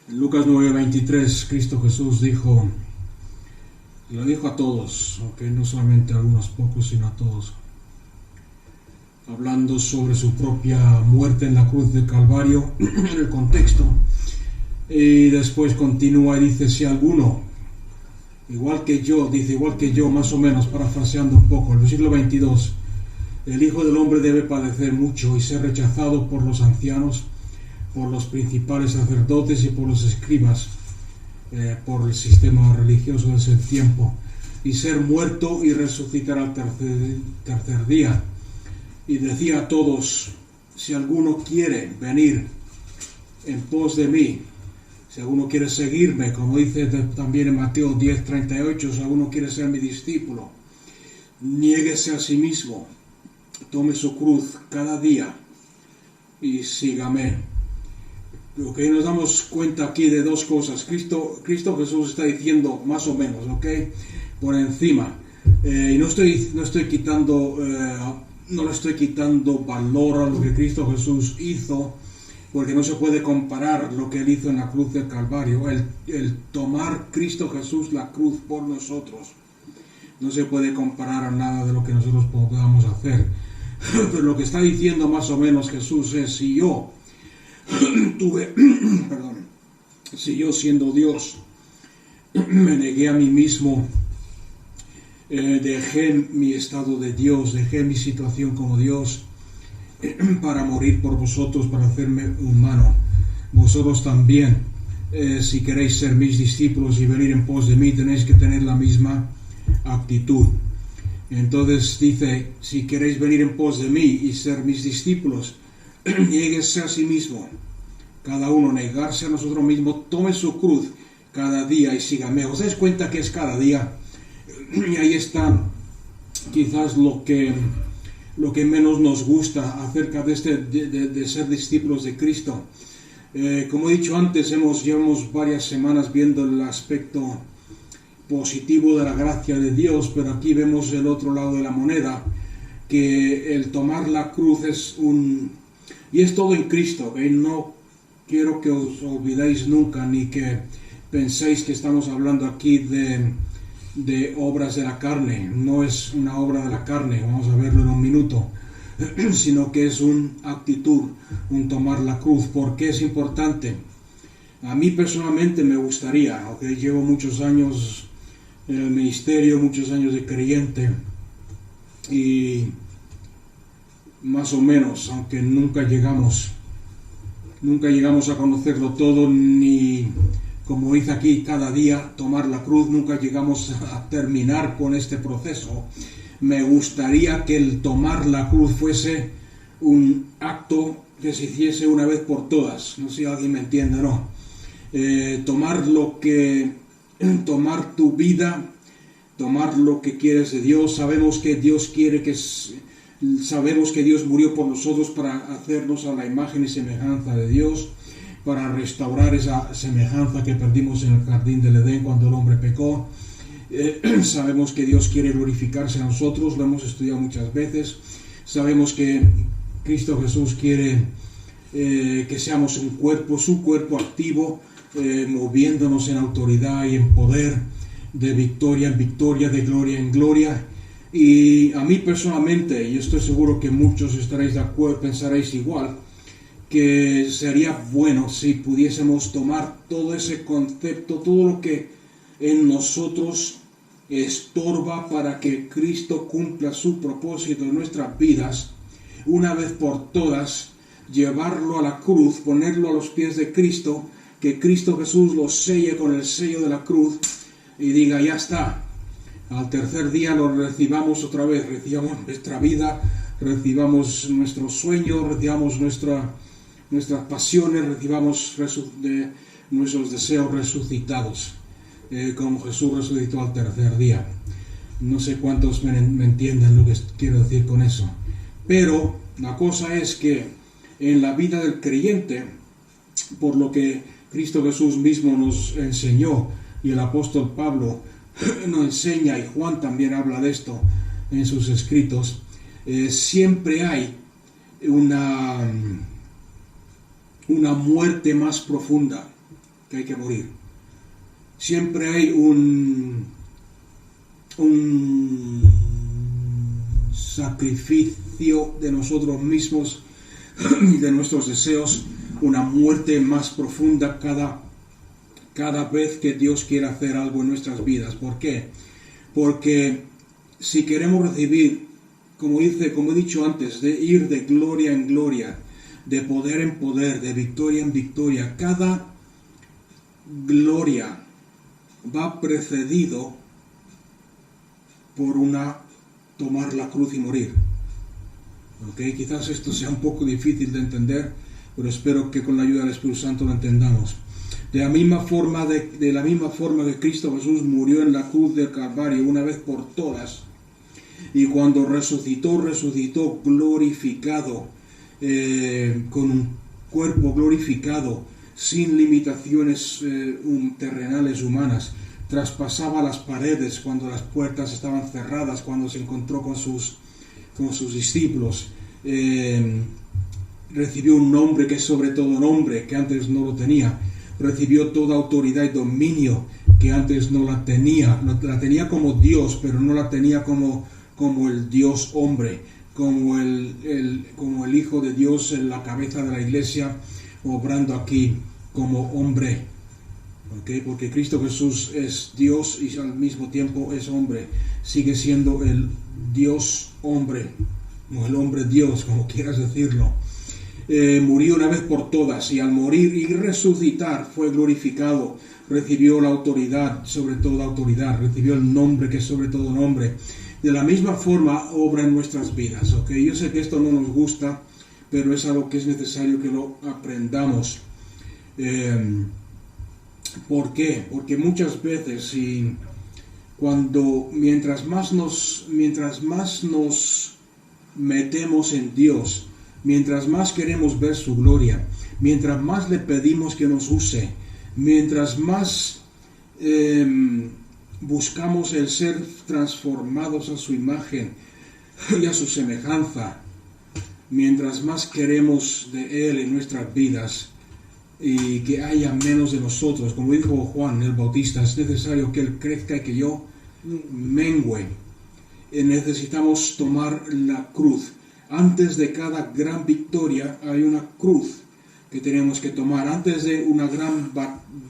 En Lucas 9:23, Cristo Jesús dijo, y lo dijo a todos, aunque no solamente a algunos pocos, sino a todos, hablando sobre su propia muerte en la cruz del Calvario, en el contexto, y después continúa y dice, si alguno, igual que yo, más o menos, parafraseando un poco, el versículo 22, el Hijo del Hombre debe padecer mucho y ser rechazado por los ancianos, por los principales sacerdotes y por los escribas, por el sistema religioso de ese tiempo, y ser muerto y resucitar al tercer día. Y decía a todos, si alguno quiere venir en pos de mí, si alguno quiere seguirme, como dice también en Mateo 10:38, si alguno quiere ser mi discípulo, niéguese a sí mismo, tome su cruz cada día y sígame. Lo que nos damos cuenta aquí de dos cosas. Cristo Jesús está diciendo más o menos, ¿ok? Por encima. Y no le estoy quitando valor a lo que Cristo Jesús hizo, porque no se puede comparar lo que Él hizo en la cruz del Calvario. El tomar Cristo Jesús la cruz por nosotros no se puede comparar a nada de lo que nosotros podamos hacer. Pero lo que está diciendo más o menos Jesús es, si yo siendo Dios me negué a mí mismo, dejé mi estado de Dios, dejé mi situación como Dios para morir por vosotros, para hacerme humano, vosotros también, si queréis ser mis discípulos y venir en pos de mí, tenéis que tener la misma actitud. Entonces dice, si queréis venir en pos de mí y ser mis discípulos, niéguese a sí mismo, cada uno negarse a nosotros mismos, tome su cruz cada día y sígame. ¿Os dais cuenta que es cada día? Y ahí está quizás lo que menos nos gusta acerca de ser discípulos de Cristo. Como he dicho antes, llevamos varias semanas viendo el aspecto positivo de la gracia de Dios, pero aquí vemos el otro lado de la moneda, que el tomar la cruz y es todo en Cristo, ¿okay? No quiero que os olvidéis nunca, ni que penséis que estamos hablando aquí de obras de la carne. No es una obra de la carne, vamos a verlo en un minuto, sino que es una actitud, un tomar la cruz. ¿Por qué es importante? A mí personalmente me gustaría, ¿okay? Llevo muchos años en el ministerio, muchos años de creyente, y más o menos, aunque nunca llegamos a conocerlo todo, ni como dice aquí, cada día tomar la cruz, nunca llegamos a terminar con este proceso. Me gustaría que el tomar la cruz fuese un acto que se hiciese una vez por todas. No sé si alguien me entiende o no. Tomar tu vida, tomar lo que quieres de Dios. Sabemos que Dios murió por nosotros para hacernos a la imagen y semejanza de Dios, para restaurar esa semejanza que perdimos en el jardín del Edén cuando el hombre pecó. Sabemos que Dios quiere glorificarse a nosotros, lo hemos estudiado muchas veces. Sabemos que Cristo Jesús quiere que seamos un cuerpo, su cuerpo activo, moviéndonos en autoridad y en poder, de victoria en victoria, de gloria en gloria. Y a mí personalmente, y estoy seguro que muchos estaréis de acuerdo, pensaréis igual, que sería bueno si pudiésemos tomar todo ese concepto, todo lo que en nosotros estorba para que Cristo cumpla su propósito en nuestras vidas, una vez por todas, llevarlo a la cruz, ponerlo a los pies de Cristo, que Cristo Jesús lo selle con el sello de la cruz y diga, ya está. Al tercer día lo recibamos otra vez, recibamos nuestra vida, recibamos nuestros sueños, recibamos nuestras pasiones, recibamos nuestros deseos resucitados, como Jesús resucitó al tercer día. No sé cuántos me entienden lo que quiero decir con eso. Pero la cosa es que en la vida del creyente, por lo que Cristo Jesús mismo nos enseñó, y el apóstol Pablo nos enseña, y Juan también habla de esto en sus escritos, siempre hay una muerte más profunda, ¿ok? que hay que morir. Siempre hay un sacrificio de nosotros mismos y de nuestros deseos, una muerte más profunda cada vez que Dios quiere hacer algo en nuestras vidas. ¿Por qué? Porque si queremos recibir, como he dicho antes, de ir de gloria en gloria, de poder en poder, de victoria en victoria, cada gloria va precedido por tomar la cruz y morir. ¿Okay? Quizás esto sea un poco difícil de entender, pero espero que con la ayuda del Espíritu Santo lo entendamos. De la misma forma que Cristo Jesús murió en la cruz del Calvario una vez por todas, y cuando resucitó glorificado, con un cuerpo glorificado, sin limitaciones terrenales humanas, traspasaba las paredes cuando las puertas estaban cerradas, cuando se encontró con sus discípulos, recibió un nombre que es sobre todo nombre, que antes no lo tenía, recibió toda autoridad y dominio que antes no la tenía. La tenía como Dios, pero no la tenía como el Dios hombre, como el Hijo de Dios en la cabeza de la iglesia, obrando aquí como hombre. ¿Okay? Porque Cristo Jesús es Dios y al mismo tiempo es hombre. Sigue siendo el Dios hombre, o el hombre Dios, como quieras decirlo. Murió una vez por todas, y al morir y resucitar fue glorificado, recibió la autoridad, sobre toda autoridad, recibió el nombre que es sobre todo nombre. De la misma forma obra en nuestras vidas. ¿Okay? Yo sé que esto no nos gusta, pero es algo que es necesario que lo aprendamos. ¿Por qué? Porque muchas veces, mientras más nos metemos en Dios, mientras más queremos ver su gloria, mientras más le pedimos que nos use, mientras más buscamos el ser transformados a su imagen y a su semejanza, mientras más queremos de Él en nuestras vidas y que haya menos de nosotros, como dijo Juan el Bautista, es necesario que Él crezca y que yo mengüe. Necesitamos tomar la cruz. Antes de cada gran victoria hay una cruz que tenemos que tomar. Antes de una gran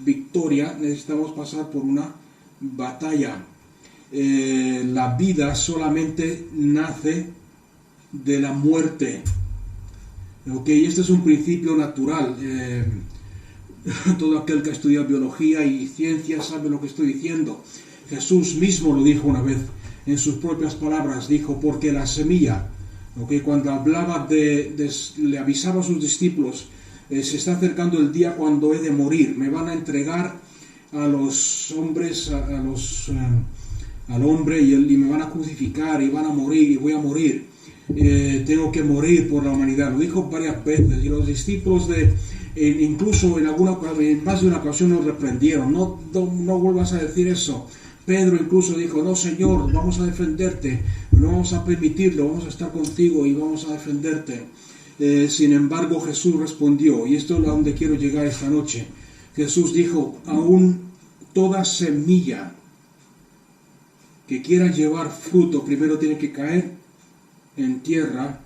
victoria necesitamos pasar por una batalla. La vida solamente nace de la muerte. Okay, este es un principio natural. Todo aquel que estudia biología y ciencia sabe lo que estoy diciendo. Jesús mismo lo dijo una vez en sus propias palabras. Dijo, porque la semilla, cuando hablaba le avisaba a sus discípulos, se está acercando el día cuando he de morir. Me van a entregar a los hombres, al hombre y me van a crucificar y van a morir y voy a morir. Tengo que morir por la humanidad. Lo dijo varias veces y los discípulos incluso en más de una ocasión nos reprendieron. No vuelvas a decir eso. Pedro incluso dijo, no Señor, vamos a defenderte, no vamos a permitirlo, vamos a estar contigo y vamos a defenderte. Sin embargo Jesús respondió, y esto es a donde quiero llegar esta noche. Jesús dijo, aún toda semilla que quiera llevar fruto primero tiene que caer en tierra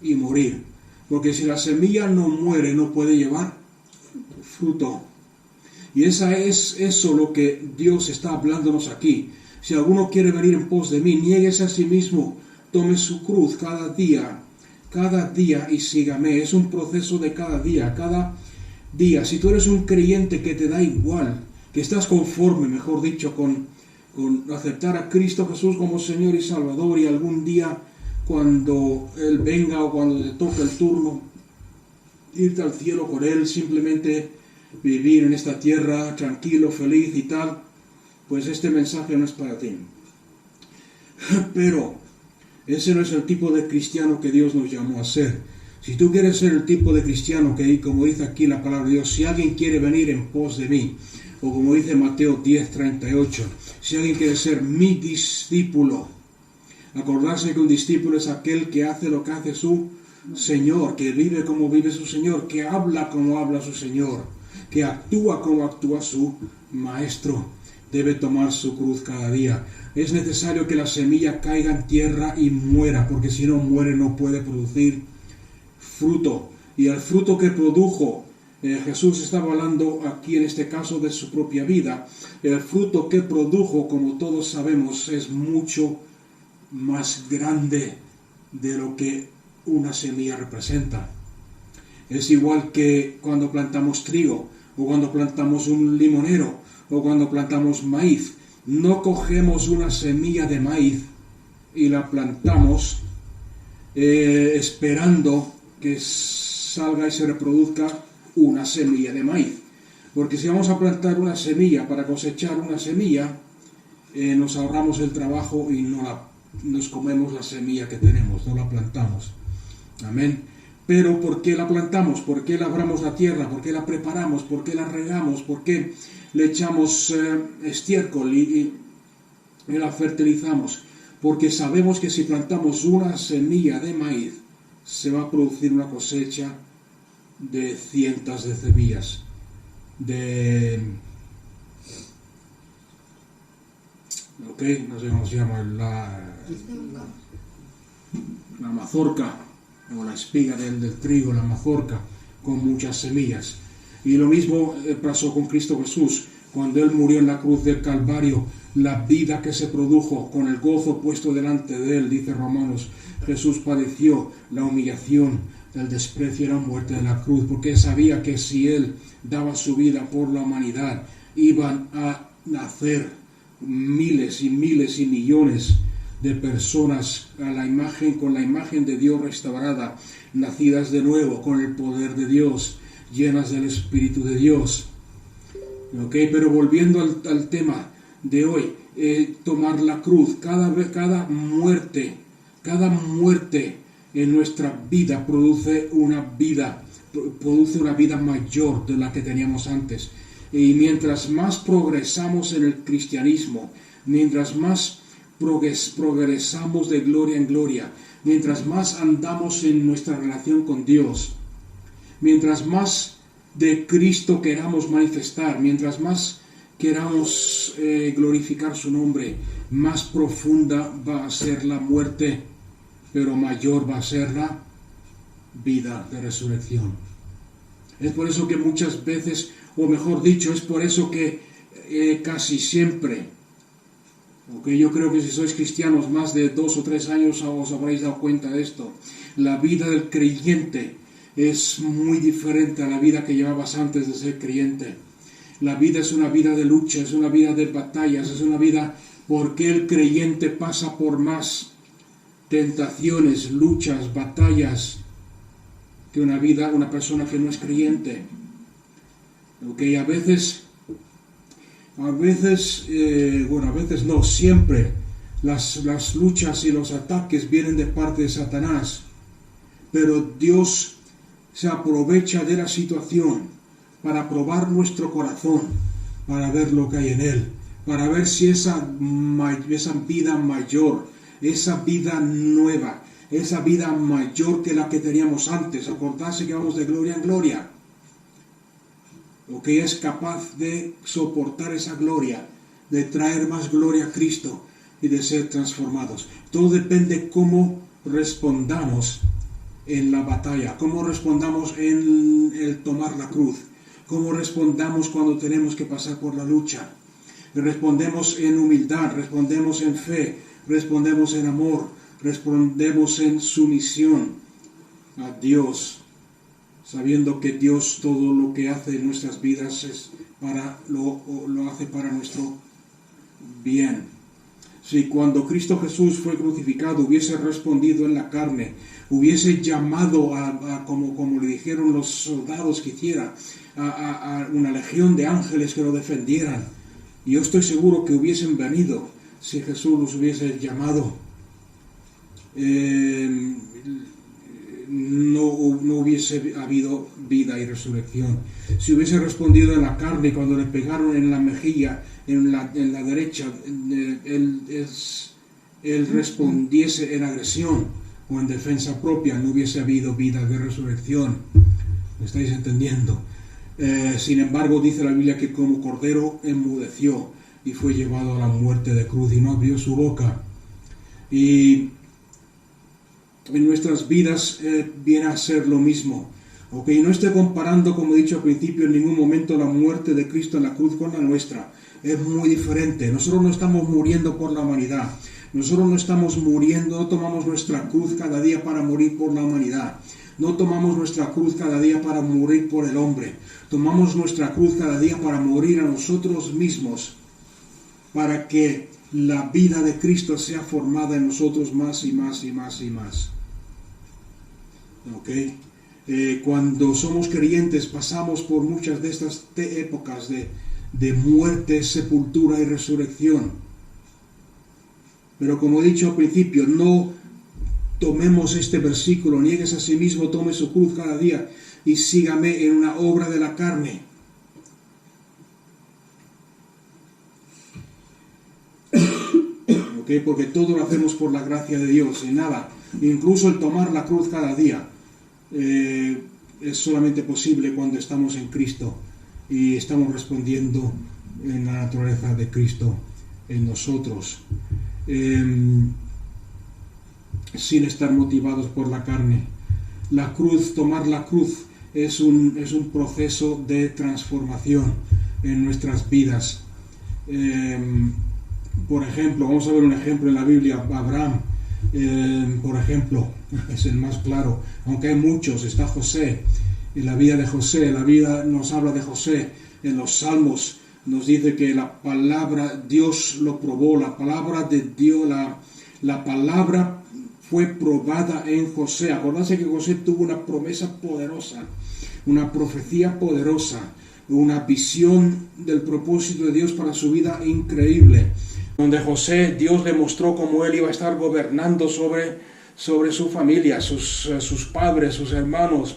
y morir, porque si la semilla no muere no puede llevar fruto. Y esa es eso lo que Dios está hablándonos aquí. Si alguno quiere venir en pos de mí, niéguese a sí mismo, tome su cruz cada día y sígame. Es un proceso de cada día. Si tú eres un creyente que te da igual, que estás conforme, mejor dicho, con aceptar a Cristo Jesús como Señor y Salvador, y algún día cuando Él venga o cuando te toque el turno, irte al cielo con Él, simplemente vivir en esta tierra tranquilo, feliz y tal, pues este mensaje no es para ti. Pero ese no es el tipo de cristiano que Dios nos llamó a ser. Si tú quieres ser el tipo de cristiano que, como dice aquí la palabra de Dios, si alguien quiere venir en pos de mí, o como dice Mateo 10:38, si alguien quiere ser mi discípulo, acordarse que un discípulo es aquel que hace lo que hace su Señor, que vive como vive su Señor, que habla como habla su Señor, que actúa como actúa su maestro, debe tomar su cruz cada día. Es necesario que la semilla caiga en tierra y muera, porque si no muere no puede producir fruto. Y el fruto que produjo, Jesús estaba hablando aquí en este caso de su propia vida, el fruto que produjo, como todos sabemos, es mucho más grande de lo que una semilla representa. Es igual que cuando plantamos trigo, o cuando plantamos un limonero, o cuando plantamos maíz. No cogemos una semilla de maíz y la plantamos esperando que salga y se reproduzca una semilla de maíz. Porque si vamos a plantar una semilla para cosechar una semilla, nos ahorramos el trabajo y nos comemos la semilla que tenemos, no la plantamos. Amén. Pero ¿por qué la plantamos? ¿Por qué labramos la tierra? ¿Por qué la preparamos? ¿Por qué la regamos? ¿Por qué le echamos estiércol y la fertilizamos? Porque sabemos que si plantamos una semilla de maíz, se va a producir una cosecha de cientos de semillas. No sé cómo se llama, la mazorca, o la espiga del trigo, la mazorca, con muchas semillas. Y lo mismo pasó con Cristo Jesús. Cuando Él murió en la cruz del Calvario, la vida que se produjo con el gozo puesto delante de Él, dice Romanos, Jesús padeció la humillación, el desprecio y la muerte de la cruz, porque sabía que si Él daba su vida por la humanidad, iban a nacer miles y miles y millones de personas con la imagen de Dios restaurada, nacidas de nuevo con el poder de Dios, llenas del Espíritu de Dios. Pero volviendo al tema de hoy, tomar la cruz, cada muerte en nuestra vida produce una vida mayor de la que teníamos antes. Y mientras más progresamos en el cristianismo, mientras más progresamos de gloria en gloria, mientras más andamos en nuestra relación con Dios, mientras más de Cristo queramos manifestar, mientras más queramos glorificar su nombre, más profunda va a ser la muerte, pero mayor va a ser la vida de resurrección. Es por eso que muchas veces, o mejor dicho, es por eso que casi siempre, yo creo que si sois cristianos más de 2 o 3 años os habréis dado cuenta de esto, la vida del creyente es muy diferente a la vida que llevabas antes de ser creyente. La vida es una vida de lucha, es una vida de batallas, es una vida porque el creyente pasa por más tentaciones, luchas, batallas que una persona que no es creyente. A veces no, siempre las luchas y los ataques vienen de parte de Satanás, pero Dios se aprovecha de la situación para probar nuestro corazón, para ver lo que hay en él, para ver si esa vida mayor, esa vida nueva, esa vida mayor que la que teníamos antes, acordarse que vamos de gloria en gloria, que es capaz de soportar esa gloria, de traer más gloria a Cristo y de ser transformados. Todo depende cómo respondamos en la batalla, cómo respondamos en el tomar la cruz, cómo respondamos cuando tenemos que pasar por la lucha. Respondemos en humildad, respondemos en fe, respondemos en amor, respondemos en sumisión a Dios, sabiendo que Dios todo lo que hace en nuestras vidas lo hace para nuestro bien. Si cuando Cristo Jesús fue crucificado hubiese respondido en la carne, hubiese llamado como le dijeron los soldados que hiciera, a una legión de ángeles que lo defendieran, y yo estoy seguro que hubiesen venido si Jesús los hubiese llamado. No hubiese habido vida y resurrección. Si hubiese respondido en la carne cuando le pegaron en la mejilla, en la derecha, él respondiese en agresión o en defensa propia, no hubiese habido vida de resurrección. ¿Me estáis entendiendo? Sin embargo, dice la Biblia que como cordero enmudeció y fue llevado a la muerte de cruz y no abrió su boca. Y en nuestras vidas viene a ser lo mismo. Okay, no estoy comparando, como he dicho al principio, en ningún momento la muerte de Cristo en la cruz con la nuestra. Es muy diferente. Nosotros no estamos muriendo por la humanidad. Nosotros no estamos muriendo, no tomamos nuestra cruz cada día para morir por la humanidad. No tomamos nuestra cruz cada día para morir por el hombre. Tomamos nuestra cruz cada día para morir a nosotros mismos, para que la vida de Cristo sea formada en nosotros más y más y más y más. ¿Ok? Cuando somos creyentes pasamos por muchas de estas épocas de muerte, sepultura y resurrección. Pero como he dicho al principio, no tomemos este versículo, niegues a sí mismo, tome su cruz cada día y sígame en una obra de la carne. ¿Okay? Porque todo lo hacemos por la gracia de Dios y nada, incluso el tomar la cruz cada día, es solamente posible cuando estamos en Cristo y estamos respondiendo en la naturaleza de Cristo en nosotros, sin estar motivados por la carne. La cruz, tomar la cruz es un proceso de transformación en nuestras vidas. Por ejemplo, vamos a ver un ejemplo en la Biblia. Abraham, por ejemplo, es el más claro, aunque hay muchos. Está José, en la vida de José, la vida nos habla de José en los Salmos, nos dice que la palabra, Dios lo probó, la palabra de Dios, la palabra fue probada en José. Acordarse que José tuvo una promesa poderosa, una profecía poderosa, una visión del propósito de Dios para su vida increíble, donde José, Dios le mostró cómo él iba a estar gobernando sobre su familia, sus padres, sus hermanos.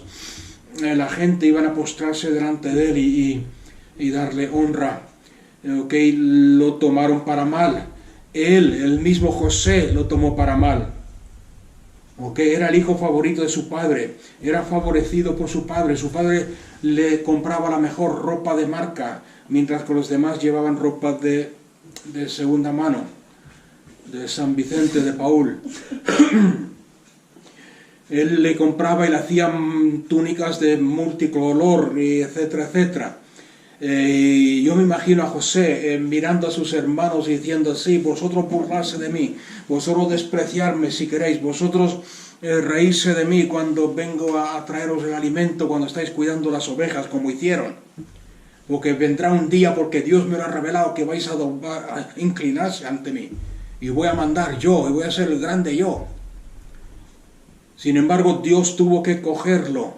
La gente iban a postrarse delante de él y darle honra. Lo tomaron para mal. El mismo José lo tomó para mal. Era el hijo favorito de su padre, era favorecido por su padre le compraba la mejor ropa de marca, mientras que los demás llevaban ropa de segunda mano, de San Vicente de Paul. Él le compraba y le hacían túnicas de multicolor, etcétera, etcétera. Yo me imagino a José mirando a sus hermanos y diciendo: sí, vosotros burlarse de mí, vosotros despreciarme si queréis, vosotros reírse de mí cuando vengo a traeros el alimento, cuando estáis cuidando las ovejas, como hicieron. Porque vendrá un día, porque Dios me lo ha revelado, que vais a inclinarse ante mí, y voy a mandar yo, y voy a ser el grande yo. Sin embargo, Dios tuvo que cogerlo,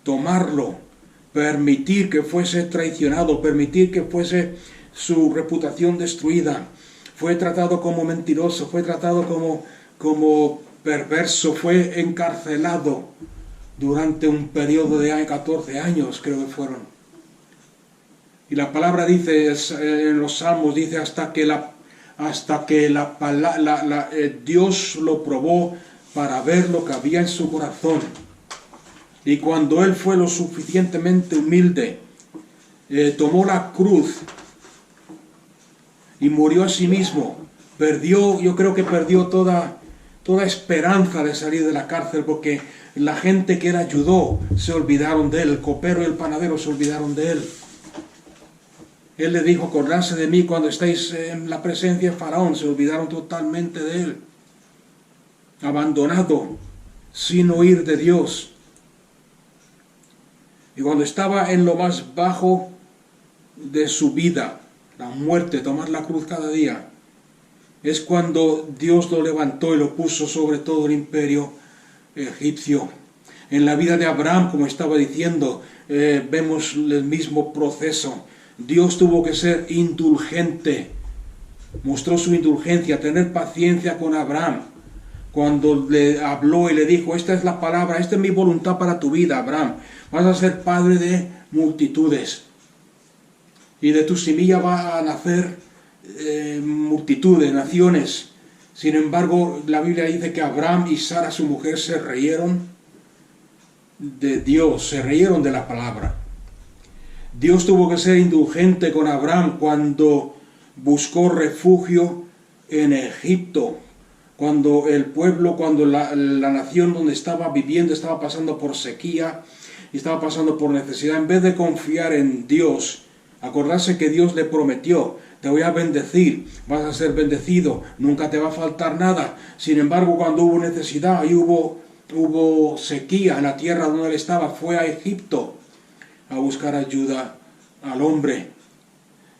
tomarlo, permitir que fuese traicionado, permitir que fuese su reputación destruida. Fue tratado como mentiroso, fue tratado como perverso, fue encarcelado durante un periodo de 14 años, creo que fueron. Y la palabra dice, en los Salmos, dice hasta que Dios lo probó para ver lo que había en su corazón. Y cuando él fue lo suficientemente humilde, tomó la cruz y murió a sí mismo. Yo creo que perdió toda esperanza de salir de la cárcel, porque la gente que él ayudó se olvidaron de él, el copero y el panadero se olvidaron de él. Él le dijo: acordarse de mí cuando estáis en la presencia de Faraón. Se olvidaron totalmente de él. Abandonado, sin oír de Dios. Y cuando estaba en lo más bajo de su vida, la muerte, tomar la cruz cada día, es cuando Dios lo levantó y lo puso sobre todo el imperio egipcio. En la vida de Abraham, como estaba diciendo, vemos el mismo proceso. Dios tuvo que ser indulgente, mostró su indulgencia, tener paciencia con Abraham, cuando le habló y le dijo: esta es la palabra, esta es mi voluntad para tu vida, Abraham. Vas a ser padre de multitudes, y de tu semilla va a nacer multitud de naciones. Sin embargo, la Biblia dice que Abraham y Sara, su mujer, se rieron de Dios, se rieron de la palabra. Dios tuvo que ser indulgente con Abraham cuando buscó refugio en Egipto, cuando el pueblo, cuando la nación donde estaba viviendo estaba pasando por sequía y estaba pasando por necesidad. En vez de confiar en Dios, acordarse que Dios le prometió: te voy a bendecir, vas a ser bendecido, nunca te va a faltar nada. Sin embargo, cuando hubo necesidad y hubo sequía en la tierra donde él estaba, fue a Egipto a buscar ayuda al hombre.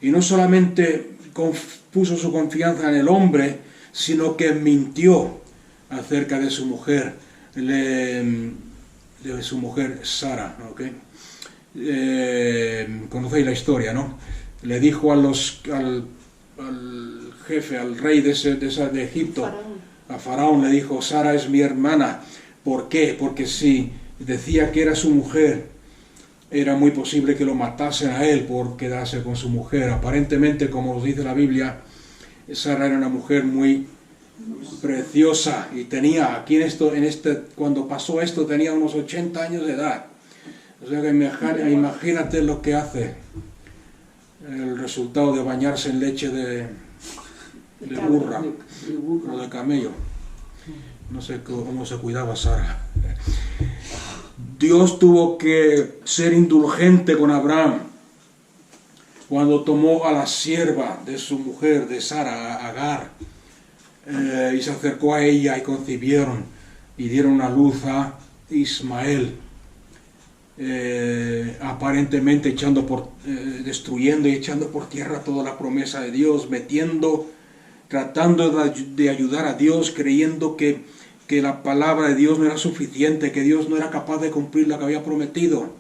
Y no solamente puso su confianza en el hombre, sino que mintió acerca de su mujer, de su mujer Sara, ¿okay? Conocéis la historia, ¿no? Le dijo al jefe, al rey de Egipto, a Faraón, le dijo: Sara es mi hermana. ¿Por qué? Porque si decía que era su mujer, era muy posible que lo matasen a él por quedarse con su mujer. Aparentemente, como nos dice la Biblia, Sara era una mujer muy preciosa y tenía, cuando pasó esto, tenía unos 80 años de edad. O sea que imagínate lo que hace el resultado de bañarse en leche de burra o de camello. No sé cómo se cuidaba Sara. Dios tuvo que ser indulgente con Abraham cuando tomó a la sierva de su mujer, de Sara, Agar, y se acercó a ella y concibieron y dieron a luz a Ismael, aparentemente destruyendo y echando por tierra toda la promesa de Dios, tratando de ayudar a Dios, creyendo que la palabra de Dios no era suficiente, que Dios no era capaz de cumplir lo que había prometido.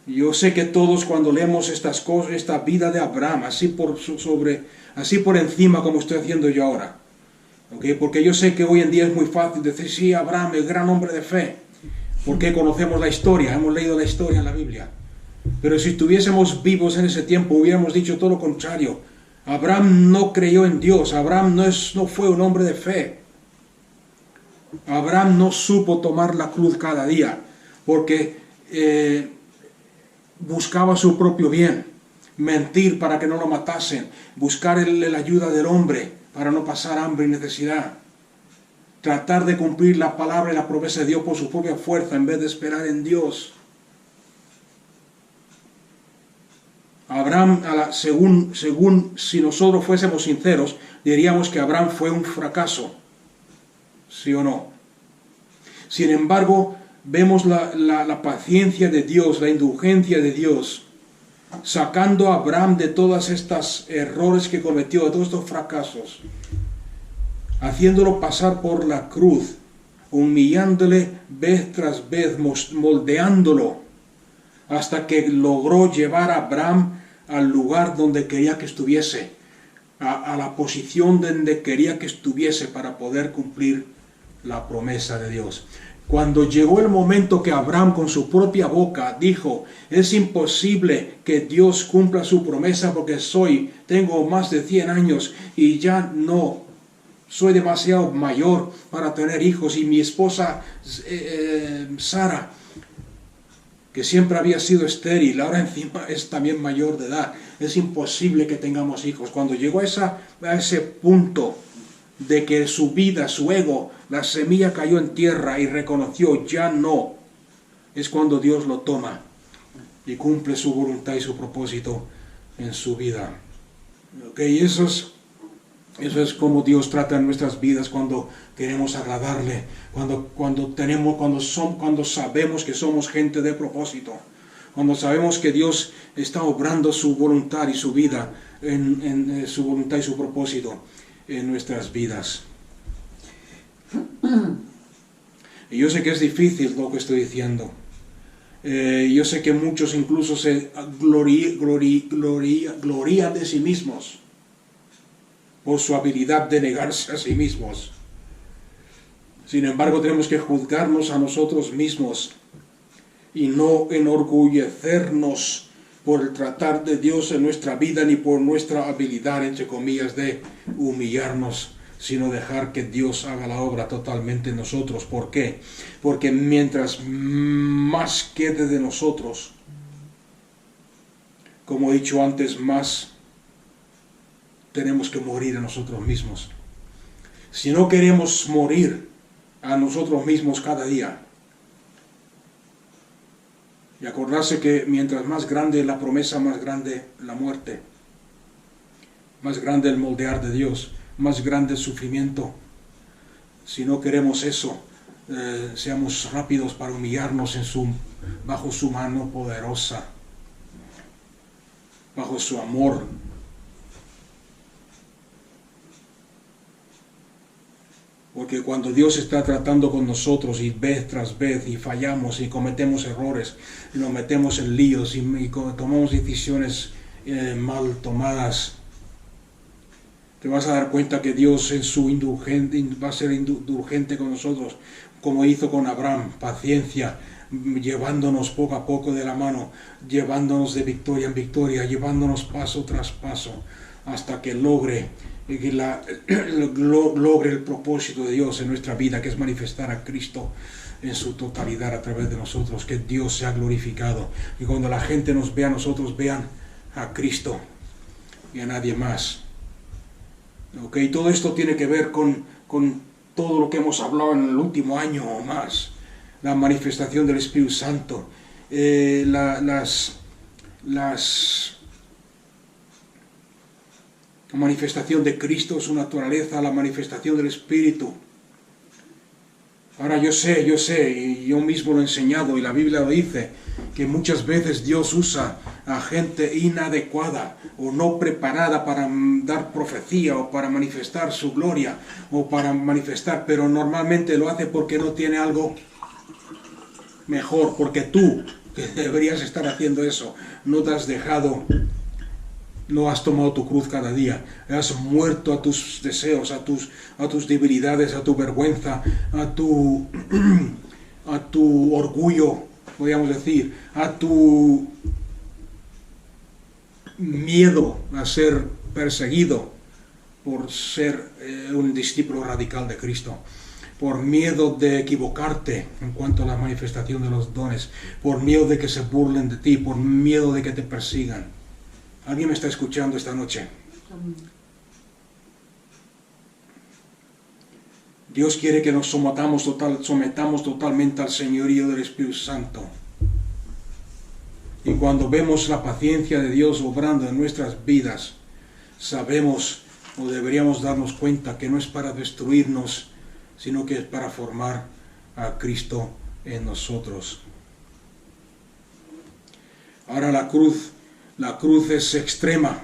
Yo sé que todos, cuando leemos estas cosas, esta vida de Abraham, así por encima como estoy haciendo yo ahora, ¿okay? Porque yo sé que hoy en día es muy fácil decir: sí, Abraham, el gran hombre de fe, porque conocemos la historia, hemos leído la historia en la Biblia. Pero si estuviésemos vivos en ese tiempo, hubiéramos dicho todo lo contrario. Abraham no creyó en Dios, Abraham no fue un hombre de fe. Abraham no supo tomar la cruz cada día, porque buscaba su propio bien, mentir para que no lo matasen, buscar la ayuda del hombre para no pasar hambre y necesidad, tratar de cumplir la palabra y la promesa de Dios por su propia fuerza en vez de esperar en Dios. Abraham, según si nosotros fuésemos sinceros, diríamos que Abraham fue un fracaso, ¿sí o no? Sin embargo, vemos la paciencia de Dios, la indulgencia de Dios, sacando a Abraham de todos estos errores que cometió, de todos estos fracasos, haciéndolo pasar por la cruz, humillándole vez tras vez, moldeándolo, hasta que logró llevar a Abraham al lugar donde quería que estuviese, a la posición donde quería que estuviese para poder cumplir la promesa de Dios. Cuando llegó el momento que Abraham con su propia boca dijo: es imposible que Dios cumpla su promesa porque tengo más de 100 años y ya no soy demasiado mayor para tener hijos, y mi esposa Sara, que siempre había sido estéril, ahora encima es también mayor de edad, es imposible que tengamos hijos. Cuando llegó a ese punto de que su vida, su ego, la semilla cayó en tierra y reconoció: ya no, es cuando Dios lo toma y cumple su voluntad y su propósito en su vida. ¿Okay? Eso es como Dios trata en nuestras vidas cuando queremos agradarle, cuando sabemos que somos gente de propósito, cuando sabemos que Dios está obrando su voluntad y su vida, en su voluntad y su propósito en nuestras vidas. Y yo sé que es difícil lo que estoy diciendo. Yo sé que muchos incluso se glorían de sí mismos por su habilidad de negarse a sí mismos. Sin embargo, tenemos que juzgarnos a nosotros mismos y no enorgullecernos por el tratar de Dios en nuestra vida, ni por nuestra habilidad, entre comillas, de humillarnos, sino dejar que Dios haga la obra totalmente en nosotros. ¿Por qué? Porque mientras más quede de nosotros, como he dicho antes, más tenemos que morir a nosotros mismos. Si no queremos morir a nosotros mismos cada día, y acordarse que mientras más grande la promesa, más grande la muerte, más grande el moldear de Dios, más grande el sufrimiento. Si no queremos eso, seamos rápidos para humillarnos bajo su mano poderosa, bajo su amor. Porque cuando Dios está tratando con nosotros y vez tras vez y fallamos y cometemos errores y nos metemos en líos y tomamos decisiones mal tomadas, te vas a dar cuenta que Dios en su indulgente va a ser indulgente con nosotros, como hizo con Abraham, paciencia, llevándonos poco a poco de la mano, llevándonos de victoria en victoria, llevándonos paso tras paso, hasta que logre el propósito de Dios en nuestra vida, que es manifestar a Cristo en su totalidad a través de nosotros, que Dios sea glorificado, y cuando la gente nos vea, nosotros vean a Cristo y a nadie más. Okay, todo esto tiene que ver con todo lo que hemos hablado en el último año o más, la manifestación del Espíritu Santo, la manifestación de Cristo, su naturaleza, la manifestación del Espíritu. Ahora yo sé, y yo mismo lo he enseñado, y la Biblia lo dice, que muchas veces Dios usa a gente inadecuada o no preparada para dar profecía o para manifestar su gloria o para manifestar, pero normalmente lo hace porque no tiene algo mejor, porque tú, que deberías estar haciendo eso, no te has dejado, no has tomado tu cruz cada día, has muerto a tus deseos, a tus debilidades, a tu vergüenza, a tu orgullo, podríamos decir, a tu miedo a ser perseguido por ser un discípulo radical de Cristo, por miedo de equivocarte en cuanto a la manifestación de los dones, por miedo de que se burlen de ti, por miedo de que te persigan. ¿Alguien me está escuchando esta noche? Dios quiere que nos sometamos totalmente al señorío del Espíritu Santo. Y cuando vemos la paciencia de Dios obrando en nuestras vidas, sabemos o deberíamos darnos cuenta que no es para destruirnos, sino que es para formar a Cristo en nosotros. Ahora la cruz es extrema,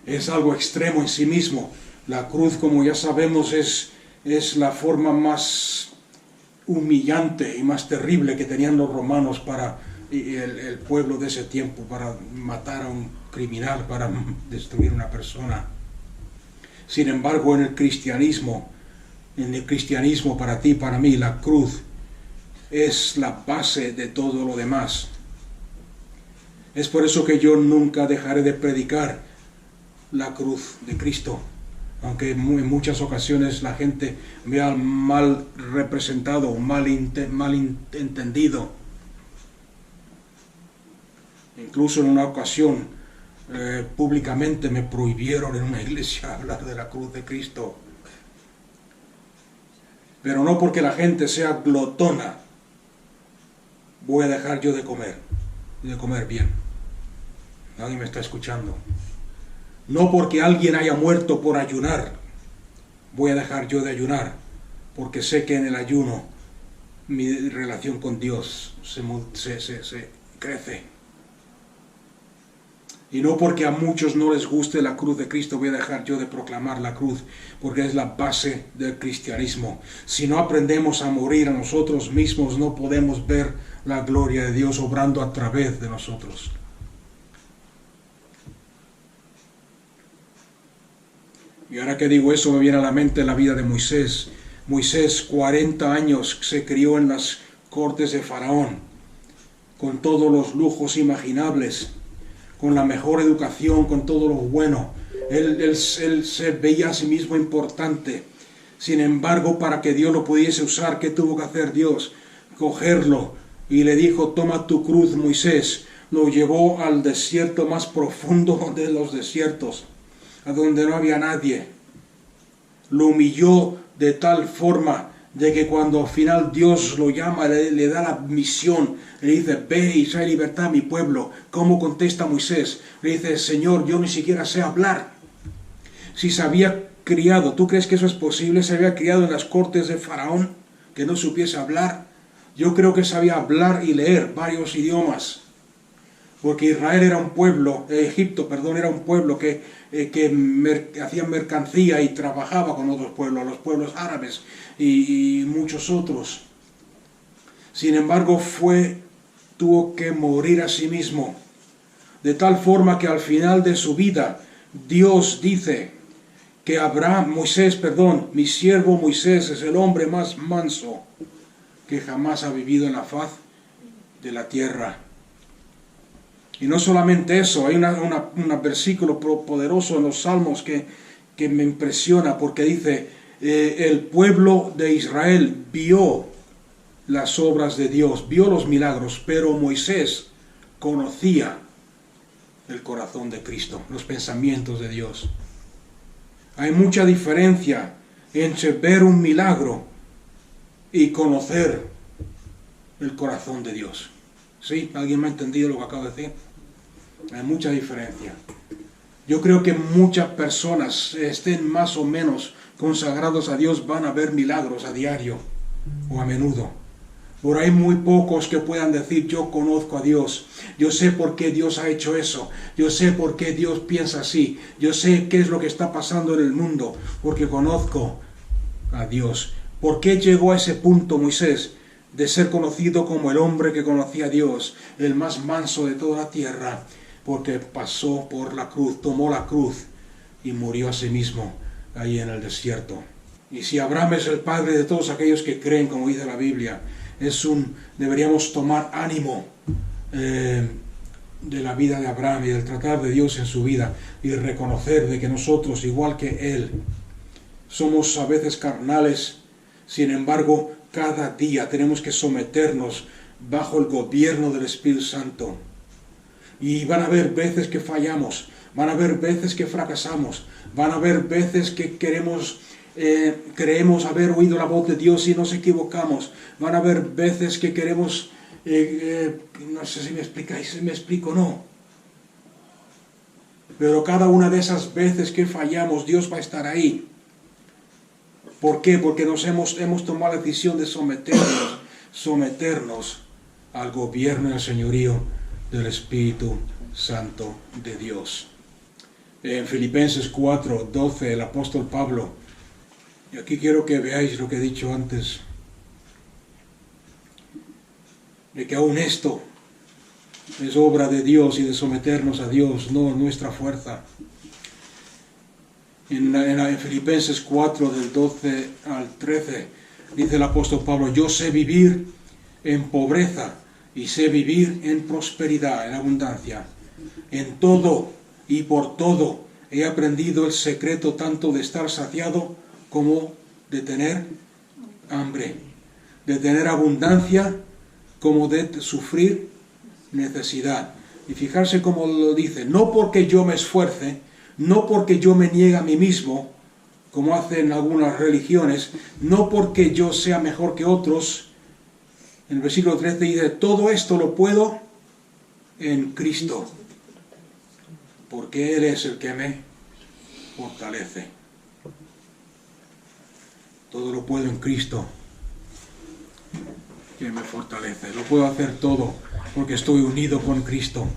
es algo extremo en sí mismo. La cruz, como ya sabemos, es la forma más humillante y más terrible que tenían los romanos para el pueblo de ese tiempo, para matar a un criminal, para destruir una persona. Sin embargo, en el cristianismo para ti, para mí, la cruz es la base de todo lo demás. Es por eso que yo nunca dejaré de predicar la cruz de Cristo, aunque en muchas ocasiones la gente vea mal representado, mal entendido. Incluso en una ocasión, públicamente me prohibieron en una iglesia hablar de la cruz de Cristo. Pero no porque la gente sea glotona, voy a dejar yo de comer bien. ¿Alguien me está escuchando? No porque alguien haya muerto por ayunar, voy a dejar yo de ayunar, porque sé que en el ayuno mi relación con Dios se crece. Y no porque a muchos no les guste la cruz de Cristo, voy a dejar yo de proclamar la cruz, porque es la base del cristianismo. Si no aprendemos a morir a nosotros mismos, no podemos ver la gloria de Dios obrando a través de nosotros. Y ahora que digo eso, me viene a la mente la vida de Moisés. Moisés, 40 años, se crió en las cortes de Faraón, con todos los lujos imaginables, con la mejor educación, con todo lo bueno. Él se veía a sí mismo importante. Sin embargo, para que Dios lo pudiese usar, ¿qué tuvo que hacer Dios? Cogerlo, y le dijo: toma tu cruz, Moisés, lo llevó al desierto más profundo de los desiertos, a donde no había nadie. Lo humilló de tal forma de que cuando al final Dios lo llama, le da la misión, le dice, ve y trae libertad a mi pueblo. ¿Cómo contesta Moisés? Le dice, Señor, yo ni siquiera sé hablar. Si se había criado, ¿tú crees que eso es posible? Se había criado en las cortes de Faraón, que no supiese hablar. Yo creo que sabía hablar y leer varios idiomas, porque Israel era un pueblo, Egipto, perdón, era un pueblo que hacía mercancía y trabajaba con otros pueblos, los pueblos árabes y muchos otros. Sin embargo, tuvo que morir a sí mismo, de tal forma que al final de su vida, Dios dice que mi siervo Moisés es el hombre más manso que jamás ha vivido en la faz de la tierra. Y no solamente eso, hay un versículo poderoso en los Salmos que me impresiona, porque dice, el pueblo de Israel vio las obras de Dios, vio los milagros, pero Moisés conocía el corazón de Cristo, los pensamientos de Dios. Hay mucha diferencia entre ver un milagro y conocer el corazón de Dios. ¿Sí? ¿Alguien me ha entendido lo que acabo de decir? Hay mucha diferencia. Yo creo que muchas personas estén más o menos consagrados a Dios van a ver milagros a diario o a menudo. Pero hay muy pocos que puedan decir, yo conozco a Dios, yo sé por qué Dios ha hecho eso, yo sé por qué Dios piensa así, yo sé qué es lo que está pasando en el mundo, porque conozco a Dios. ¿Por qué llegó a ese punto Moisés de ser conocido como el hombre que conocía a Dios, el más manso de toda la tierra? Porque pasó por la cruz, tomó la cruz y murió a sí mismo ahí en el desierto. Y si Abraham es el padre de todos aquellos que creen, como dice la Biblia, deberíamos tomar ánimo de la vida de Abraham y del tratar de Dios en su vida y reconocer de que nosotros, igual que él, somos a veces carnales. Sin embargo, cada día tenemos que someternos bajo el gobierno del Espíritu Santo. Y van a haber veces que fallamos, van a haber veces que fracasamos, van a haber veces que creemos haber oído la voz de Dios y nos equivocamos. Van a haber veces que queremos, no sé si me explico o no. Pero cada una de esas veces que fallamos, Dios va a estar ahí. ¿Por qué? Porque hemos tomado la decisión de someternos al gobierno y al señorío del Espíritu Santo de Dios. En Filipenses 4:12, el apóstol Pablo, y aquí quiero que veáis lo que he dicho antes, de que aún esto es obra de Dios y de someternos a Dios, no nuestra fuerza. En Filipenses 4, del 12 al 13, dice el apóstol Pablo, yo sé vivir en pobreza y sé vivir en prosperidad, en abundancia. En todo y por todo he aprendido el secreto tanto de estar saciado como de tener hambre, de tener abundancia como de sufrir necesidad. Y fijarse cómo lo dice, no porque yo me esfuerce, no porque yo me niegue a mí mismo, como hacen algunas religiones, no porque yo sea mejor que otros. En el versículo 13 dice, todo esto lo puedo en Cristo, porque Él es el que me fortalece. Todo lo puedo en Cristo, que me fortalece. Lo puedo hacer todo, porque estoy unido con Cristo.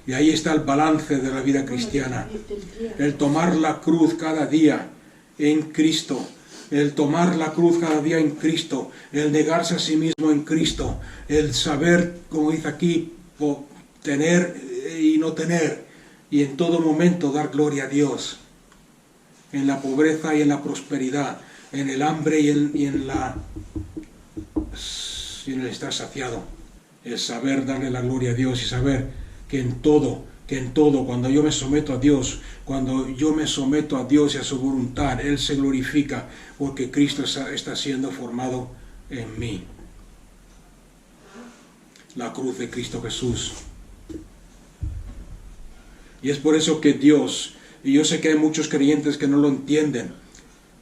Y ahí está el balance de la vida cristiana. El tomar la cruz cada día en Cristo. El tomar la cruz cada día en Cristo. El negarse a sí mismo en Cristo. El saber, como dice aquí, tener y no tener. Y en todo momento dar gloria a Dios. En la pobreza y en la prosperidad. En el hambre y en el estar saciado. El saber darle la gloria a Dios y saber que en todo, cuando yo me someto a Dios, y a su voluntad, Él se glorifica porque Cristo está siendo formado en mí. La cruz de Cristo Jesús Y es por eso que Dios, y yo sé que hay muchos creyentes que no lo entienden.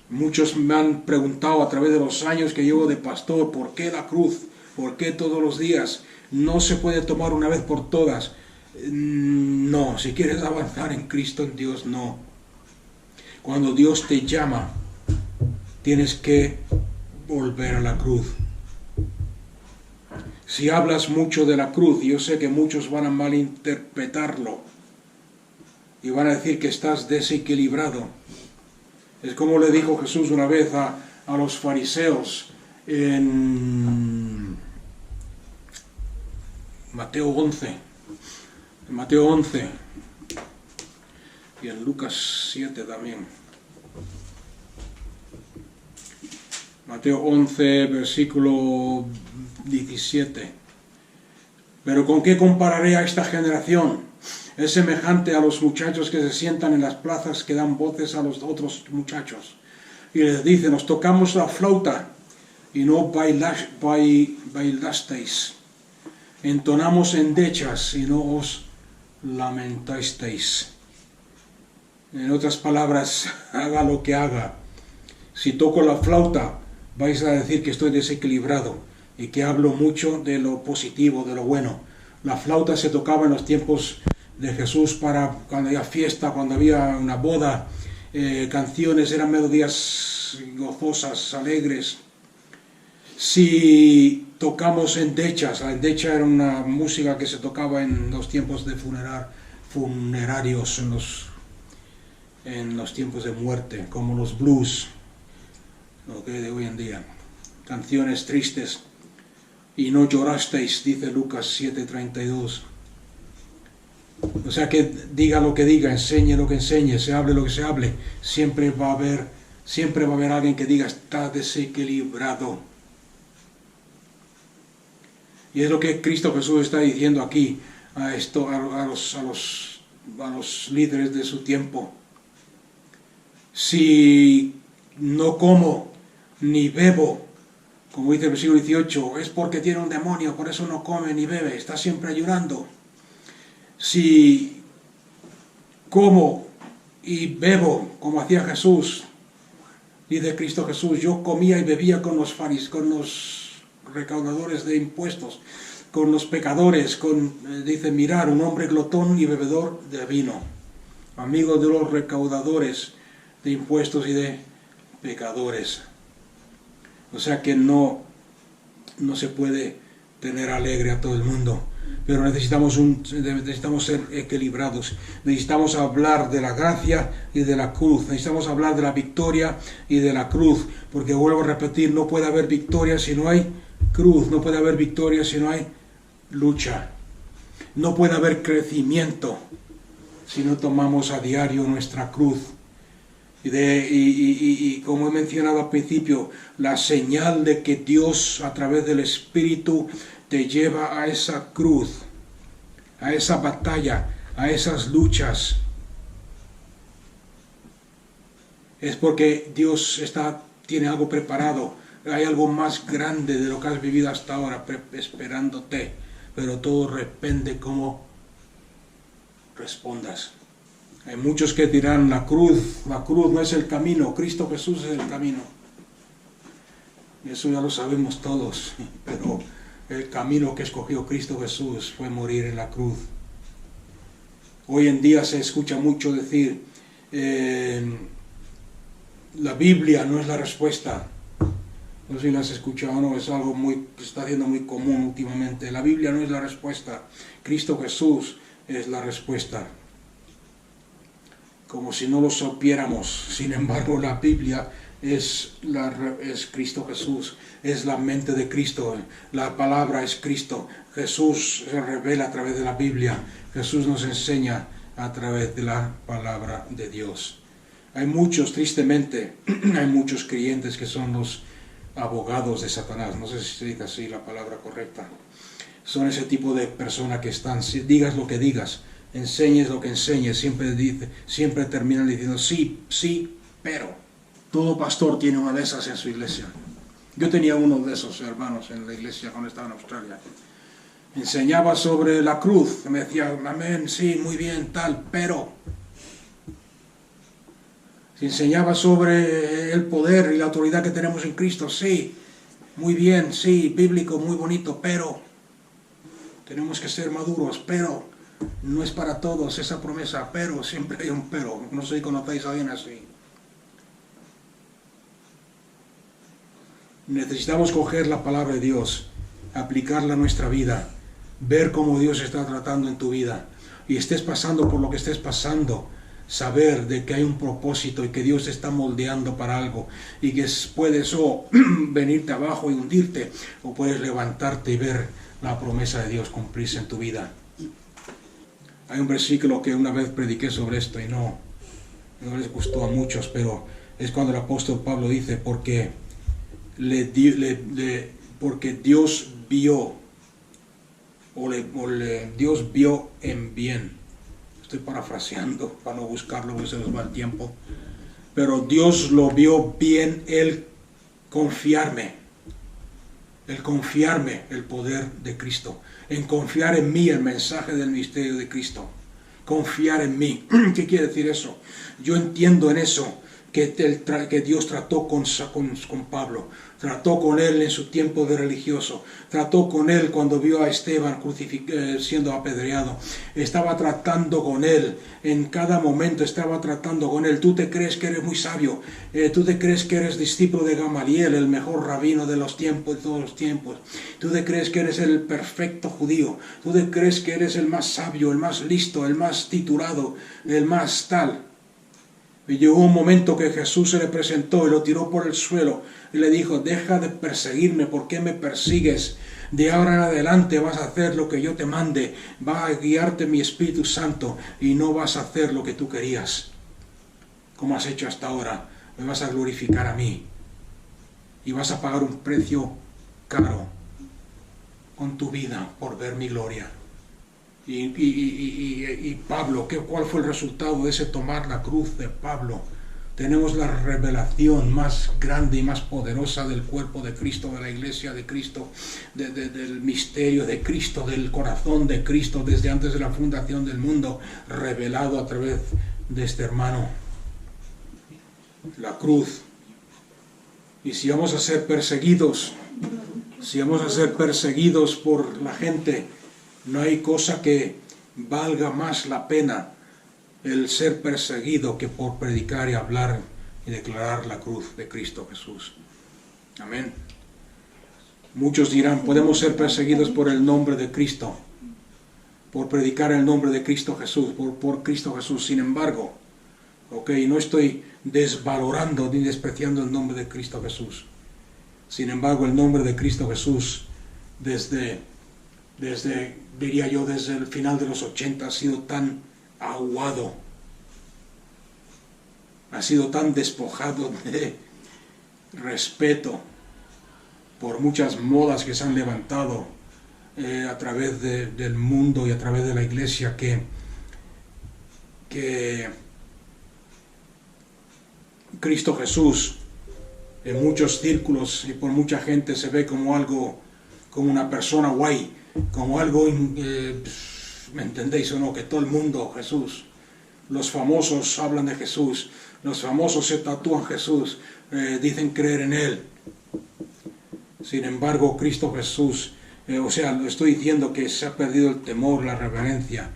Muchos me han preguntado a través de los años que llevo de pastor, ¿por qué la cruz? ¿Por qué todos los días? No se puede tomar una vez por todas. No, si quieres avanzar en Cristo, en Dios, no. Cuando Dios te llama, tienes que volver a la cruz. Si hablas mucho de la cruz, yo sé que muchos van a malinterpretarlo y van a decir que estás desequilibrado. Es como le dijo Jesús una vez a los fariseos en Mateo 11. En Mateo 11 y en Lucas 7 también. Mateo 11, versículo 17. Pero ¿con qué compararé a esta generación? Es semejante a los muchachos que se sientan en las plazas que dan voces a los otros muchachos. Y les dicen, os tocamos la flauta y no bailasteis. Entonamos endechas y no os lamentasteis. En otras palabras, haga lo que haga. Si toco la flauta, vais a decir que estoy desequilibrado y que hablo mucho de lo positivo, de lo bueno. La flauta se tocaba en los tiempos de Jesús para cuando había fiesta, cuando había una boda. Canciones, eran melodías gozosas, alegres. Si tocamos endechas, la endecha era una música que se tocaba en los tiempos de funerarios, en los tiempos de muerte, como los blues, de hoy en día. Canciones tristes. Y no llorasteis, dice Lucas 7:32. O sea que diga lo que diga, enseñe lo que enseñe, se hable lo que se hable, siempre va a haber alguien que diga está desequilibrado. Y es lo que Cristo Jesús está diciendo aquí a los líderes de su tiempo. Si no como ni bebo, como dice el versículo 18, es porque tiene un demonio, por eso no come ni bebe, está siempre ayunando. Si como y bebo, como hacía Jesús, dice Cristo Jesús, yo comía y bebía con los recaudadores de impuestos, con los pecadores, dice, mirar, un hombre glotón y bebedor de vino, amigo de los recaudadores de impuestos y de pecadores. O sea que no se puede tener alegre a todo el mundo, pero necesitamos ser equilibrados. Necesitamos hablar de la gracia y de la cruz. Necesitamos hablar de la victoria y de la cruz, porque vuelvo a repetir, no puede haber victoria si no hay cruz, no puede haber victoria si no hay lucha, no puede haber crecimiento si no tomamos a diario nuestra cruz. Y como he mencionado al principio, la señal de que Dios a través del Espíritu te lleva a esa cruz, a esa batalla, a esas luchas, es porque Dios tiene algo preparado. Hay algo más grande de lo que has vivido hasta ahora esperándote, pero todo depende cómo respondas. Hay muchos que dirán, la cruz no es el camino, Cristo Jesús es el camino. Y eso ya lo sabemos todos, pero el camino que escogió Cristo Jesús fue morir en la cruz. Hoy en día se escucha mucho decir, la Biblia no es la respuesta. No sé si la has escuchado o no, es algo que está haciendo muy común últimamente. La Biblia no es la respuesta, Cristo Jesús es la respuesta. Como si no lo supiéramos. Sin embargo, la Biblia es Cristo Jesús, es la mente de Cristo, la palabra es Cristo. Jesús se revela a través de la Biblia, Jesús nos enseña a través de la palabra de Dios. Hay muchos, tristemente, hay muchos creyentes que son los abogados de Satanás. No sé si se dice así la palabra correcta. Son ese tipo de personas que están, si digas lo que digas, enseñes lo que enseñes, siempre terminan diciendo sí, pero. Todo pastor tiene una de esas en su iglesia. Yo tenía uno de esos hermanos en la iglesia cuando estaba en Australia. enseñaba sobre la cruz, me decía, amén, sí, muy bien, tal, pero si enseñaba sobre el poder y la autoridad que tenemos en Cristo, sí, muy bien, sí, bíblico, muy bonito, pero tenemos que ser maduros, pero no es para todos esa promesa, pero siempre hay un pero, no sé si conocéis a alguien así. Necesitamos coger la palabra de Dios, aplicarla a nuestra vida, ver cómo Dios está tratando en tu vida, y estés pasando por lo que estés pasando, saber de que hay un propósito y que Dios te está moldeando para algo, y que puedes o venirte abajo y hundirte, o puedes levantarte y ver la promesa de Dios cumplirse en tu vida. Hay un versículo que una vez prediqué sobre esto y no les gustó a muchos, pero es cuando el apóstol Pablo dice, porque Dios vio, Dios vio en bien. Estoy parafraseando para no buscarlo porque se nos va el tiempo. Pero Dios lo vio bien el confiarme, el poder de Cristo, en confiar en mí el mensaje del misterio de Cristo, confiar en mí. ¿Qué quiere decir eso? Yo entiendo en eso que Dios trató con Pablo, trató con él en su tiempo de religioso, trató con él cuando vio a Esteban siendo apedreado, estaba tratando con él, en cada momento estaba tratando con él. Tú te crees que eres muy sabio, tú te crees que eres discípulo de Gamaliel, el mejor rabino de los tiempos, de todos los tiempos, tú te crees que eres el perfecto judío, tú te crees que eres el más sabio, el más listo, el más titulado, el más tal. Y llegó un momento que Jesús se le presentó y lo tiró por el suelo y le dijo, deja de perseguirme, ¿por qué me persigues? De ahora en adelante vas a hacer lo que yo te mande, va a guiarte mi Espíritu Santo y no vas a hacer lo que tú querías, como has hecho hasta ahora. Me vas a glorificar a mí y vas a pagar un precio caro con tu vida por ver mi gloria. Y Pablo, ¿cuál fue el resultado de ese tomar la cruz de Pablo? Tenemos la revelación más grande y más poderosa del cuerpo de Cristo, de la iglesia de Cristo, del misterio de Cristo, del corazón de Cristo, desde antes de la fundación del mundo, revelado a través de este hermano. La cruz. Y si vamos a ser perseguidos, por la gente, no hay cosa que valga más la pena el ser perseguido que por predicar y hablar y declarar la cruz de Cristo Jesús. Amén. Muchos dirán, podemos ser perseguidos por el nombre de Cristo, por predicar el nombre de Cristo Jesús, por Cristo Jesús. Sin embargo, no estoy desvalorando ni despreciando el nombre de Cristo Jesús. Sin embargo, el nombre de Cristo Jesús, diría yo, desde el final de los 80 ha sido tan aguado, ha sido tan despojado de respeto por muchas modas que se han levantado a través del mundo y a través de la iglesia, que Cristo Jesús en muchos círculos y por mucha gente se ve como una persona guay, como algo, ¿me entendéis o no? Que todo el mundo, Jesús, los famosos hablan de Jesús, los famosos se tatúan Jesús, dicen creer en Él. Sin embargo, Cristo Jesús, lo estoy diciendo que se ha perdido el temor, la reverencia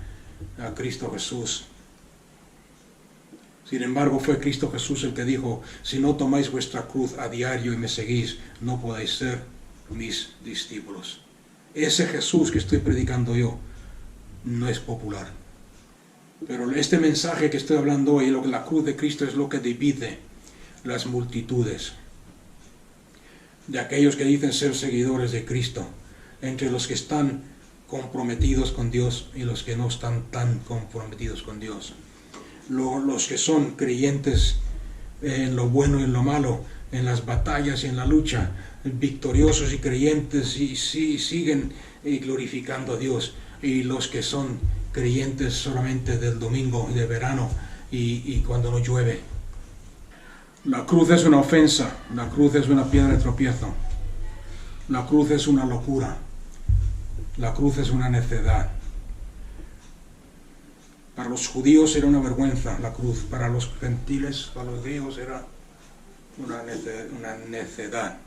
a Cristo Jesús. Sin embargo, fue Cristo Jesús el que dijo, si no tomáis vuestra cruz a diario y me seguís, no podéis ser mis discípulos. Ese Jesús que estoy predicando yo no es popular. Pero este mensaje que estoy hablando hoy, la cruz de Cristo, es lo que divide las multitudes de aquellos que dicen ser seguidores de Cristo, entre los que están comprometidos con Dios y los que no están tan comprometidos con Dios. Los que son creyentes en lo bueno y en lo malo, en las batallas y en la lucha, victoriosos y creyentes y siguen glorificando a Dios, y los que son creyentes solamente del domingo y de verano y cuando no llueve. La cruz es una ofensa, la cruz es una piedra de tropiezo, la cruz es una locura. La cruz es una necedad. Para los judíos era una vergüenza la cruz, para los gentiles, para los griegos era una necedad.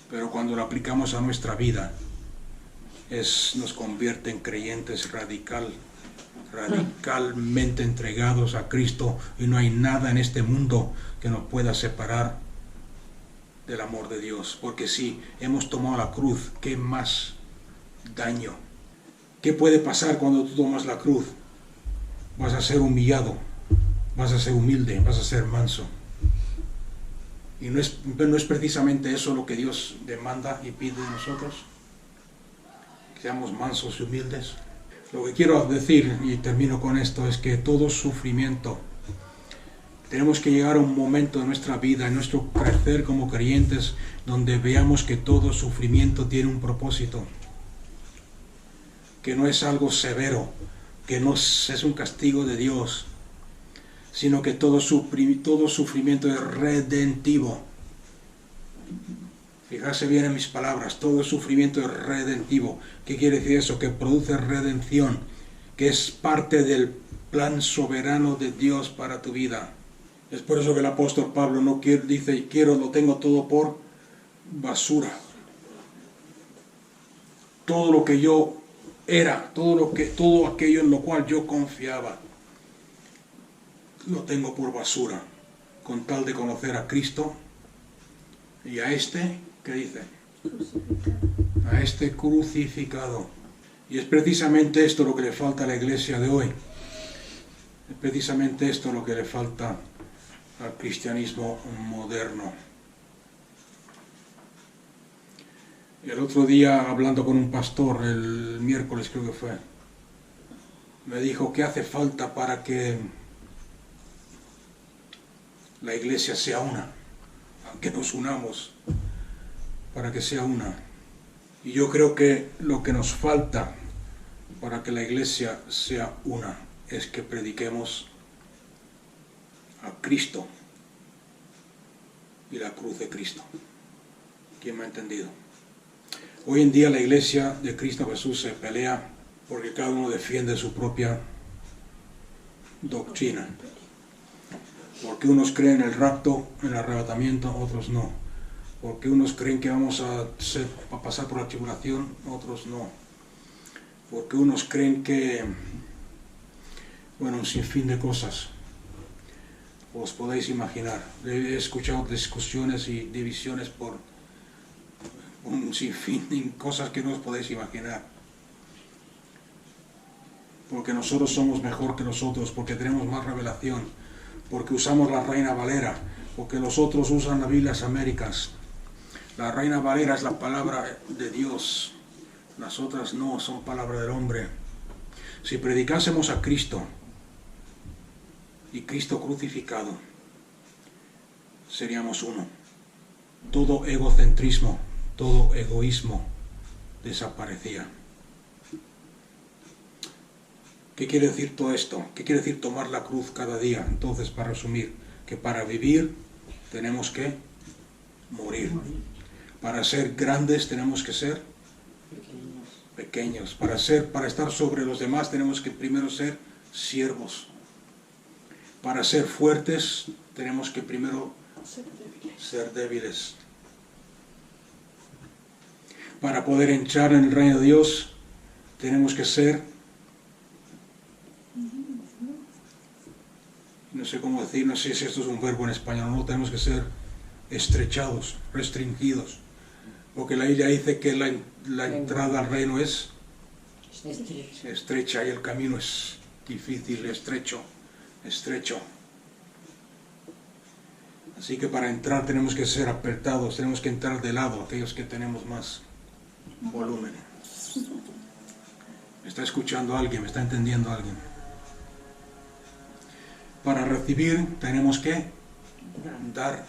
Pero cuando lo aplicamos a nuestra vida, nos convierte en creyentes radicalmente entregados a Cristo, y no hay nada en este mundo que nos pueda separar del amor de Dios. Porque si hemos tomado la cruz, ¿qué más daño? ¿Qué puede pasar cuando tú tomas la cruz? Vas a ser humillado, vas a ser humilde, vas a ser manso. Y no es precisamente eso lo que Dios demanda y pide de nosotros, que seamos mansos y humildes. Lo que quiero decir, y termino con esto, es que todo sufrimiento, tenemos que llegar a un momento de nuestra vida, en nuestro crecer como creyentes, donde veamos que todo sufrimiento tiene un propósito, que no es algo severo, que no es un castigo de Dios, sino que todo sufrimiento es redentivo. Fijarse bien en mis palabras, todo sufrimiento es redentivo. ¿Qué quiere decir eso? Que produce redención, que es parte del plan soberano de Dios para tu vida. Es por eso que el apóstol Pablo dice, lo tengo todo por basura. Todo lo que yo era, todo aquello en lo cual yo confiaba, lo tengo por basura, con tal de conocer a Cristo y a ¿qué dice? A crucificado. Y es precisamente esto lo que le falta a la iglesia de hoy. Es precisamente esto lo que le falta al cristianismo moderno. Y el otro día, hablando con un pastor, el miércoles creo que fue, me dijo que hace falta para que la iglesia sea una, que nos unamos, para que sea una. Y yo creo que lo que nos falta para que la iglesia sea una es que prediquemos a Cristo y la cruz de Cristo. ¿Quién me ha entendido? Hoy en día la iglesia de Cristo Jesús se pelea porque cada uno defiende su propia doctrina. Porque unos creen en el rapto, en el arrebatamiento, otros no. Porque unos creen que vamos a pasar por la tribulación, otros no. Porque unos creen que, un sinfín de cosas. Os podéis imaginar. He escuchado discusiones y divisiones por un sinfín de cosas que no os podéis imaginar. Porque nosotros somos mejor que los otros, porque tenemos más revelación, porque usamos la Reina Valera, porque los otros usan las Biblias Américas. La Reina Valera es la palabra de Dios, las otras no, son palabra del hombre. Si predicásemos a Cristo y Cristo crucificado, seríamos uno. Todo egocentrismo, todo egoísmo desaparecía. ¿Qué quiere decir todo esto? ¿Qué quiere decir tomar la cruz cada día? Entonces, para resumir, que para vivir tenemos que morir. Para ser grandes tenemos que ser pequeños. Para estar sobre los demás tenemos que primero ser siervos. Para ser fuertes tenemos que primero ser débiles. Para poder entrar en el reino de Dios tenemos que ser, no sé cómo decir, no sé si esto es un verbo en español, no, tenemos que ser estrechados, restringidos, porque la Biblia dice que la entrada al reino es estrecha y el camino es difícil, estrecho. Así que para entrar tenemos que ser apretados, tenemos que entrar de lado, aquellos que tenemos más volumen. ¿Me está escuchando alguien? ¿Me está entendiendo alguien? Para recibir tenemos que dar.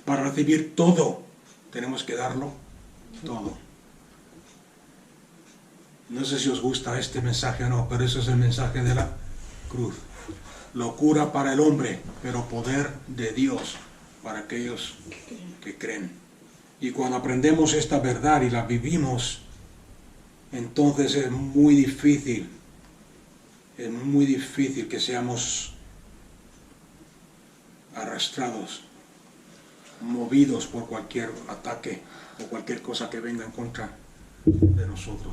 Para recibir todo tenemos que darlo todo. No sé si os gusta este mensaje o no, pero eso es el mensaje de la cruz. Locura para el hombre, pero poder de Dios para aquellos que creen. Y cuando aprendemos esta verdad y la vivimos, entonces es muy difícil que seamos arrastrados, movidos por cualquier ataque o cualquier cosa que venga en contra de nosotros.